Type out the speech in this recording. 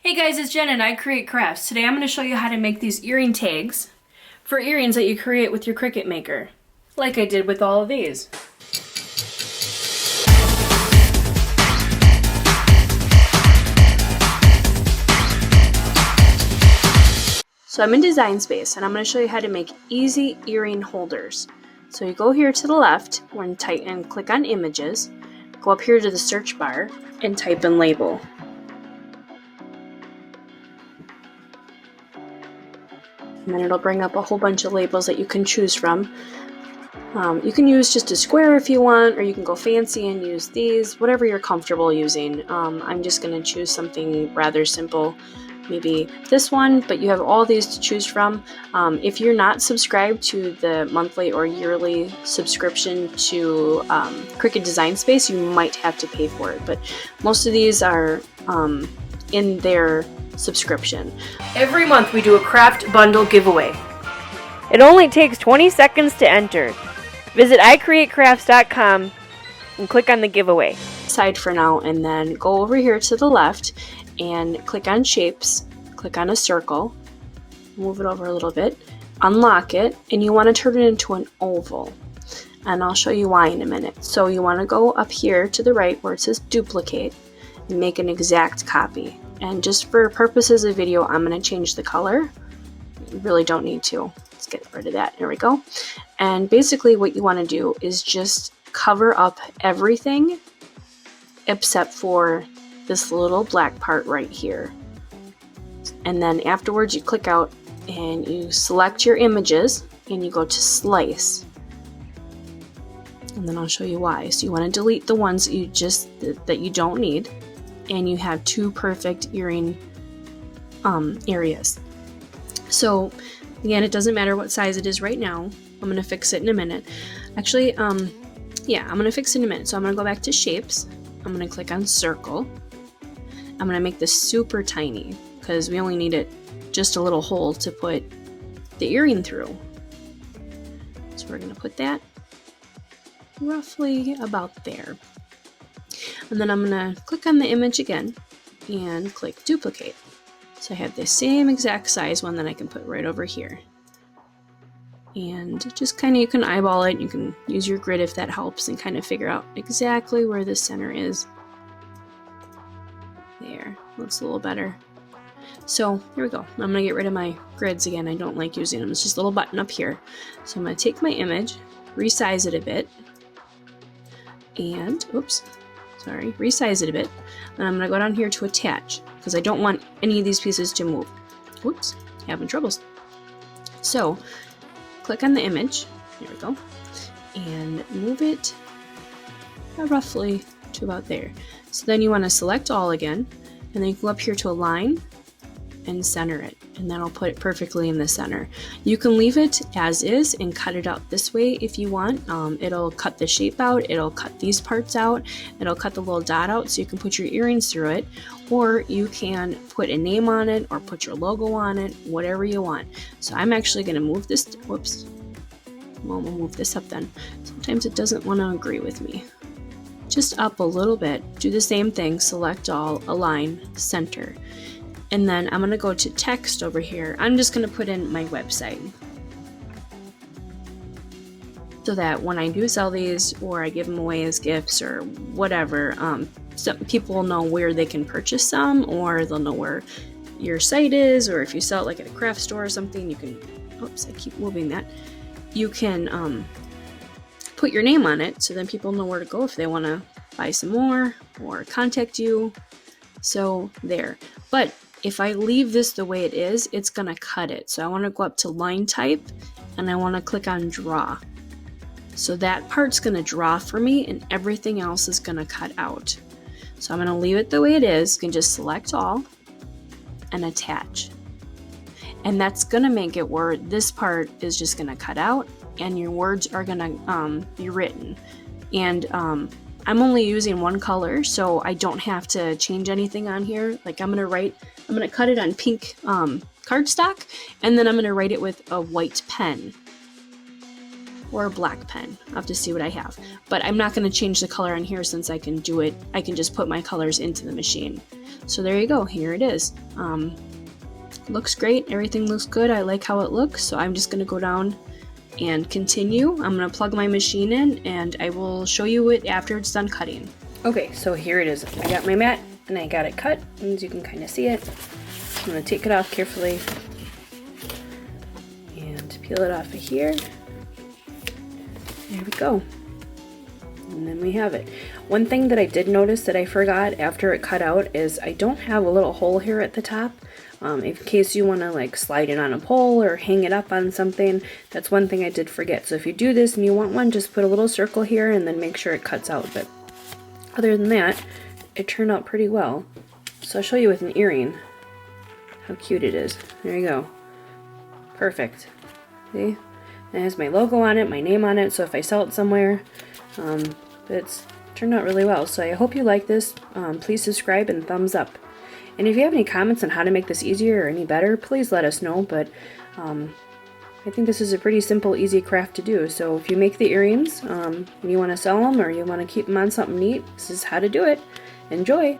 Hey guys, it's Jen and I create crafts. Today I'm going to show you how to make these earring tags for earrings that you create with your Cricut Maker, like I did with all of these. So I'm in Design Space and I'm going to show you how to make easy earring holders. So you go here to the left and click on Images, go up here to the search bar and type in Label. And then it'll bring up a whole bunch of labels that you can choose from. You can use just a square if you want, or you can go fancy and use these, whatever you're comfortable using. I'm just going to choose something rather simple, maybe this one, but you have all these to choose from. If you're not subscribed to the monthly or yearly subscription to Cricut Design Space, you might have to pay for it, but most of these are in their subscription. Every month we do a craft bundle giveaway. It only takes 20 seconds to enter. Visit iCreateCrafts.com and click on the giveaway. Side for now, and then go over here to the left and click on Shapes, click on a circle, move it over a little bit, unlock it, and you want to turn it into an oval. And I'll show you why in a minute. So you want to go up here to the right where it says Duplicate and make an exact copy. And just for purposes of video, I'm going to change the color. You really don't need to. Let's get rid of that. There we go. And basically what you want to do is just cover up everything except for this little black part right here. And then afterwards you click out and you select your images and you go to Slice. And then I'll show you why. So you want to delete the ones that you don't need. And you have two perfect earring areas. So again, it doesn't matter what size it is right now. I'm going to fix it in a minute. Actually, yeah, I'm going to fix it in a minute. So I'm going to go back to Shapes. I'm going to click on Circle. I'm going to make this super tiny because we only need it just a little hole to put the earring through. So we're going to put that roughly about there. And then I'm going to click on the image again and click Duplicate. So I have the same exact size one that I can put right over here. And just kind of, you can eyeball it, you can use your grid if that helps, and kind of figure out exactly where the center is. There, looks a little better. So here we go. I'm going to get rid of my grids again. I don't like using them. It's just a little button up here. So I'm going to take my image, resize it a bit, and, resize it a bit. And I'm going to go down here to Attach, because I don't want any of these pieces to move. Whoops, having troubles. So, click on the image, there we go, and move it roughly to about there. So then you want to select all again, and then you go up here to Align and center it, and that'll put it perfectly in the center. You can leave it as is and cut it out this way if you want. It'll cut the shape out, it'll cut these parts out, it'll cut the little dot out so you can put your earrings through it, or you can put a name on it or put your logo on it, whatever you want. So I'm actually going to move this, whoops, well, we'll move this up then. Sometimes it doesn't want to agree with me. Just up a little bit, do the same thing, select all, align, center. And then I'm going to go to text over here. I'm just going to put in my website so that when I do sell these or I give them away as gifts or whatever, some people will know where they can purchase some, or they'll know where your site is, or if you sell it like at a craft store or something, you can, oops, I keep moving that. You can put your name on it so then people know where to go if they want to buy some more or contact you. So there. But if I leave this the way it is, it's going to cut it. So I want to go up to Line Type and I want to click on Draw. So that part's going to draw for me and everything else is going to cut out. So I'm going to leave it the way it is. You can just select all and attach. And that's going to make it where this part is just going to cut out and your words are going to be written. And I'm only using one color, so I don't have to change anything on here. Like I'm going to cut it on pink cardstock, and then I'm going to write it with a white pen. or a black pen. I'll have to see what I have. But I'm not going to change the color on here since I can do it. I can just put my colors into the machine. So there you go. Here it is. Looks great. Everything looks good. I like how it looks. So I'm just going to go down and continue. I'm going to plug my machine in and I will show you it after it's done cutting. Okay, so here it is. I got my mat and I got it cut, as you can kind of see it. I'm going to take it off carefully and peel it off of here. There we go. And then we have it. One thing that I did notice that I forgot after it cut out is I don't have a little hole here at the top. In case you want to like slide it on a pole or hang it up on something, that's one thing I did forget. So if you do this and you want one, just put a little circle here and then make sure it cuts out. But other than that, it turned out pretty well. So I'll show you with an earring how cute it is. There you go. Perfect. See? It has my logo on it, my name on it, so if I sell it somewhere, it's turned out really well. So I hope you like this. Please subscribe and thumbs up. And if you have any comments on how to make this easier or any better, please let us know. But I think this is a pretty simple, easy craft to do. So if you make the earrings and you want to sell them or you want to keep them on something neat, this is how to do it. Enjoy!